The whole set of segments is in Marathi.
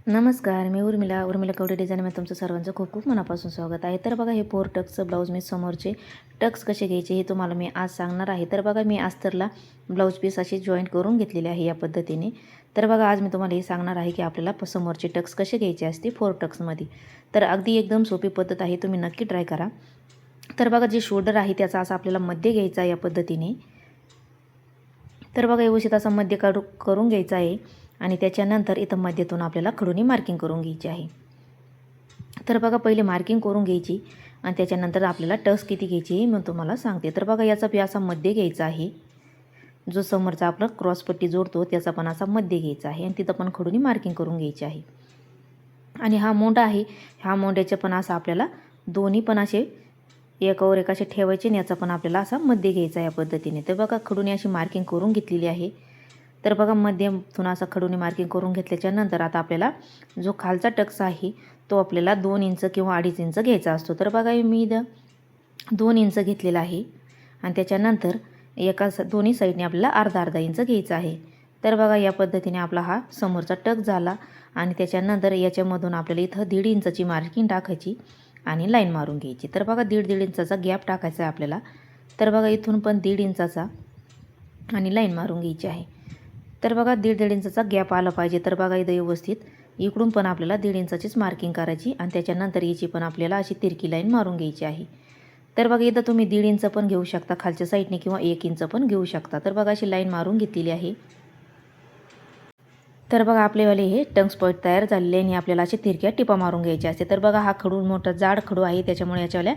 नमस्कार, मी उर्मिला कवडे डिझाईनमध्ये तुमचं सर्वांचं खूप खूप मनापासून स्वागत आहे. तर बघा, हे 4 टक्सचं ब्लाऊज मी समोरचे टक्स कसे घ्यायचे हे तुम्हाला मी आज सांगणार आहे. तर बघा, मी अस्तरला ब्लाऊज पीस असे जॉईंट करून घेतलेले आहे या पद्धतीने. तर बघा, आज मी तुम्हाला हे सांगणार आहे की आपल्याला समोरचे टक्स कसे घ्यायचे असते 4 टक्समध्ये. तर अगदी एकदम सोपी पद्धत आहे, तुम्ही नक्की ट्राय करा. तर बघा, जे शोल्डर आहे त्याचा असा आपल्याला मध्य घ्यायचा आहे या पद्धतीने. तर बघा, व्यवस्थित असा मध्य करून घ्यायचा आहे आणि त्याच्यानंतर इथं मध्यातून आपल्याला खडूनी मार्किंग करून घ्यायची आहे. तर बघा, पहिले मार्किंग करून घ्यायची आणि त्याच्यानंतर आपल्याला टक्स किती घ्यायची हे मी तुम्हाला सांगते. तर बघा, याचा बी असा मध्य घ्यायचा आहे. जो समोरचा आपला क्रॉसपट्टी जोडतो त्याचा पण असा मध्य घ्यायचा आहे आणि तिथं पण खडूनी मार्किंग करून घ्यायची आहे. आणि हा मोंडा आहे, ह्या मोंड्याचे पण असा आपल्याला दोन्ही पण असे एकावर एक असे ठेवायचे आणि याचा पण आपल्याला असा मध्य घ्यायचा या पद्धतीने. तर बघा, खडूनी अशी मार्किंग करून घेतलेली आहे. तर बघा, मध्यमधून असा खडूनी मार्किंग करून घेतल्याच्या नंतर आता आपल्याला जो खालचा टक्स आहे तो आपल्याला 2 इंच किंवा 2.5 इंच घ्यायचा असतो. तर बघा, मी 2 इंच घेतलेला आहे आणि त्याच्यानंतर दोन्ही साईडने आपल्याला अर्धा इंच घ्यायचा आहे. तर बघा, या पद्धतीने आपला हा समोरचा टक झाला आणि त्याच्यानंतर याच्यामधून आपल्याला इथं 1.5 इंचाची मार्किंग टाकायची आणि लाईन मारून घ्यायची. तर बघा, 1.5 इंचाचा गॅप टाकायचा आहे आपल्याला. तर बघा, इथून पण 1.5 इंचाचा आणि लाईन मारून घ्यायची आहे. तर बघा, 1.5 इंचाचा गॅप आला पाहिजे. तर बघा, इथं व्यवस्थित इकडून पण आपल्याला 1.5 इंचाचीच मार्किंग करायची आणि त्याच्यानंतर याची पण आपल्याला अशी तिरकी लाईन मारून घ्यायची आहे. तर बघा, इथं तुम्ही 1.5 इंच पण घेऊ शकता खालच्या साईडने किंवा 1 इंच पण घेऊ शकता. तर बघा, अशी लाईन मारून घेतलेली आहे. तर बघा, आपलेवाले हे टंग्स पॉईंट तयार झालेले आणि आपल्याला असे तिरक्या टिपा मारून घ्यायचे असते. तर बघा, हा खडू मोठा जाड खडू आहे त्याच्यामुळे याच्यावाल्या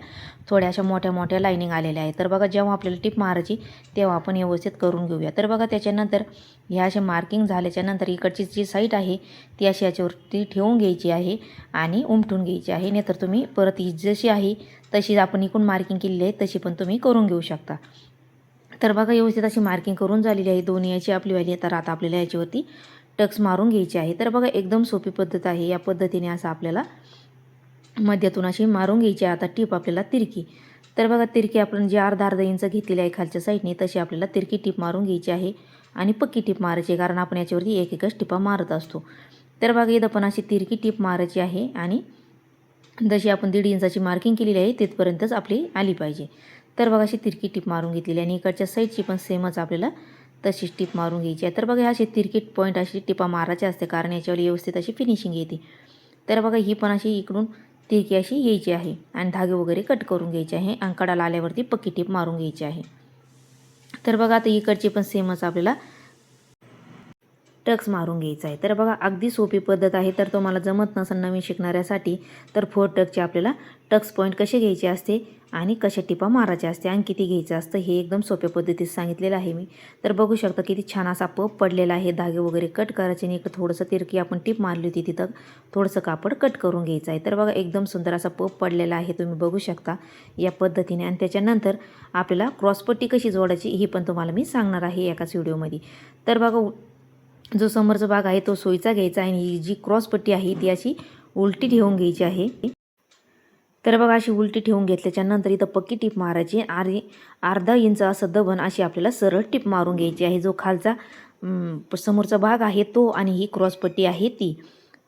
थोड्याशा मोठ्या मोठ्या लाईनिंग आलेल्या आहेत. तर बघा, जेव्हा आपल्याला टिप मारायची तेव्हा आपण व्यवस्थित करून घेऊया. तर बघा, त्याच्यानंतर ह्या असे मार्किंग झाल्याच्यानंतर इकडची जी साईड आहे ती अशी याच्यावरती ठेवून घ्यायची आहे आणि उमटून घ्यायची आहे. नाहीतर तुम्ही परत ही जशी आहे तशी आपण इकडून मार्किंग केलेली आहे तशी पण तुम्ही करून घेऊ शकता. तर बघा, व्यवस्थित अशी मार्किंग करून झालेली आहे दोन्ही याची आपलीवाली. तर आता आपल्याला याच्यावरती टक्स मारून घ्यायचे आहे. तर बघा, एकदम सोपी पद्धत आहे. या पद्धतीने असं आपल्याला मध्यातून अशी मारून घ्यायची. आता टीप आपल्याला तिरकी. तर बघा, तिरकी आपण जी अर्धा इंच घेतलेली आहे खालच्या साईडने तशी आपल्याला तिरकी टीप मारून घ्यायची आहे आणि पक्की टीप मारायची, कारण आपण याच्यावरती एकच टिपा मारत असतो. तर बघा, इथं पण अशी तिरकी टीप मारायची आहे आणि जशी आपण 1.5 इंचाची मार्किंग केलेली आहे तिथपर्यंतच आपली आली पाहिजे. तर बघा, अशी तिरकी टीप मारून घेतलेली आणि इकडच्या साईडची पण सेमच आपल्याला तशीच टीप मारून घ्यायची आहे. तर बघा, अशी तिरकी पॉईंट अशी टिपा मारायची असते, कारण याच्यावर व्यवस्थित अशी फिनिशिंग येते. तर बघा, ही पण अशी इकडून तिरकी अशी यायची आहे आणि धागे वगैरे कट करून घ्यायचे आहे आणि कडाला आल्यावरती पक्की टीप मारून घ्यायची आहे. तर बघा, आता इकडची पण सेमच आपल्याला टक्स मारून घ्यायचा आहे. तर बघा, अगदी सोपी पद्धत आहे. तर तुम्हाला जमत नसेल नवीन शिकणाऱ्यासाठी तर 4 टक्सचे आपल्याला टक्स पॉईंट कसे घ्यायचे असते आणि कशा टिपा मारायचे असते आणि किती घ्यायचं असतं हे एकदम सोप्या पद्धतीत सांगितलेलं आहे मी. तर बघू शकता किती छान असा पप पडलेला आहे. धागे वगैरे कट करायचे आणि इकडं थोडंसं तिरकी आपण टिप मारली होती तिथं थोडंसं कापड कट करून घ्यायचं आहे. तर बघा, एकदम सुंदर असा पप पडलेला आहे, तुम्ही बघू शकता या पद्धतीने. आणि त्याच्यानंतर आपल्याला क्रॉसपट्टी कशी जोडायची ही पण तुम्हाला मी सांगणार आहे एकाच व्हिडिओमध्ये. तर बघा, जो समोरचा भाग आहे तो सोयीचा घ्यायचा आहे आणि जी क्रॉसपट्टी आहे ती अशी उलटी ठेवून घ्यायची आहे. तर बघा, अशी उलटी ठेवून घेतल्याच्यानंतर इथं पक्की टीप मारायची आणि अर्धा इंच असं दबन अशी आपल्याला सरळ टीप मारून घ्यायची आहे. जो खालचा समोरचा भाग आहे तो आणि ही क्रॉसपट्टी आहे ती.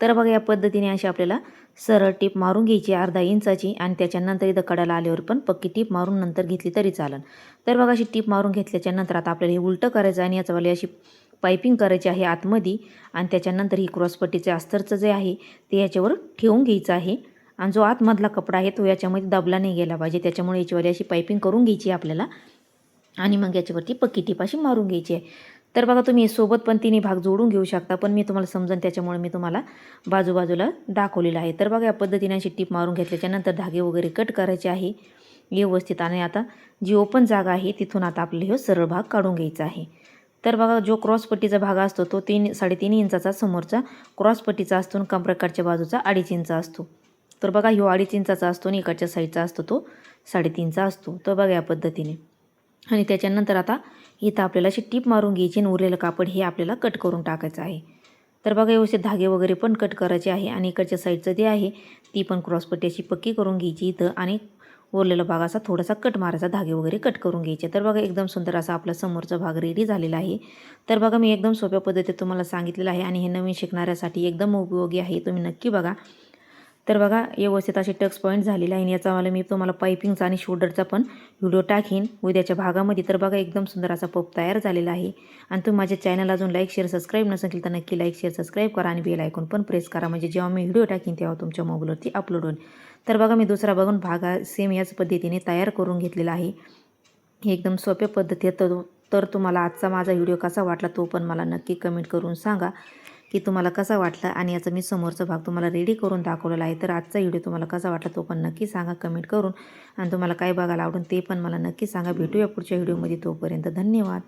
तर बघा, या पद्धतीने अशी आपल्याला सरळ टीप मारून घ्यायची अर्धा इंचाची आणि त्याच्यानंतर इथं कडाला आल्यावर पण पक्की टीप मारून नंतर घेतली तरी चालेल. तर बघा, अशी टीप मारून घेतल्याच्यानंतर आता आपल्याला हे उलटं करायचं आणि याच्यावाली अशी पायपिंग करायची आहे आतमध्ये आणि त्याच्यानंतर ही क्रॉसपट्टीचे अस्तरचं जे आहे ते याच्यावर ठेवून घ्यायचं आहे आणि जो आतमधला कपडा आहे तो याच्यामध्ये दबला नाही गेला पाहिजे, त्याच्यामुळे याच्यावरती अशी पायपिंग करून घ्यायची आपल्याला आणि मग याच्यावरती पक्की टीप अशी मारून घ्यायची आहे. तर बघा, तुम्ही सोबत पण तिन्ही भाग जोडून घेऊ शकता, पण मी तुम्हाला समजेन त्याच्यामुळे मी तुम्हाला बाजूबाजूला दाखवलेलं आहे. तर बघा, या पद्धतीने अशी टीप मारून घेतल्याच्यानंतर धागे वगैरे कट करायचे आहे व्यवस्थित आणि आता जी ओपन जागा आहे तिथून आता आपल्याला हे सरळ भाग काढून घ्यायचा आहे. तर बघा, जो क्रॉसपट्टीचा भाग असतो तो 3-3.5 इंचाचा समोरचा क्रॉसपट्टीचा असतो आणि कमरेकडच्या बाजूचा 2.5 इंच असतो. तर बघा, ह्यो 2.5 इंचाचा असतो आणि इकडच्या साईडचा असतो तो 3.5चा असतो. तर बघा, या पद्धतीने. आणि त्याच्यानंतर आता इथं आपल्याला अशी टीप मारून घ्यायची आणि उरलेलं कापड हे आपल्याला कट करून टाकायचं आहे. तर बघा, व्यवस्थित धागे वगैरे पण कट करायचे आहे आणि इकडच्या साईडचं जे आहे ती पण क्रॉसपट्टी अशी पक्की करून घ्यायची इथं आणि उरलेला भाग असा थोडासा कट मारायचा, धागे वगैरे कट करून घ्यायचे. तर बघा एकदम सुंदर असा आपला समोरचा भाग रेडी झालेला आहे. तर बघा मी एकदम सोप्या पद्धतीत तुम्हाला सांगितलेलं आहे आणि हे नवीन शिकणाऱ्यासाठी एकदम उपयोगी आहे, तुम्ही नक्की बघा. तर बघा व्यवस्थित असे टक्स पॉईंट झालेले आहे. याचावाला मी तुम्हाला पायपिंगचा आणि शोल्डरचा पण व्हिडिओ टाकीन उद्याच्या भागामध्ये. तर बघा एकदम सुंदर असा पप तयार झालेला आहे. आणि तुम्ही माझ्या चॅनल अजून लाईक शेअर सबस्क्राईब नसेल तर नक्की लाईक शेअर सबस्क्राईब करा आणि बेल आयकॉन पण प्रेस करा, म्हणजे जेव्हा मी व्हिडिओ टाकीन तेव्हा तुमच्या मोबाईलवरती अपलोड होईल. तर बघा मी दुसरा बघून भाग सेम याच पद्धतीने तयार करून घेतलेला आहे. हे एकदम सोप्या पद्धतीत. तर तुम्हाला आजचा माझा व्हिडिओ कसा वाटला तो पण मला नक्की कमेंट करून सांगा की तुम्हाला कसा वाटला. आणि याचा मी समोरचा भाग तुम्हाला रेडी करून दाखवलेला आहे. तर आजचा व्हिडिओ तुम्हाला कसा वाटला तो पण नक्की सांगा कमेंट करून. आणि तुम्हाला काय बघायला आवडेल ते पण मला नक्की सांगा. भेटूया पुढच्या व्हिडिओमध्ये. तोपर्यंत धन्यवाद.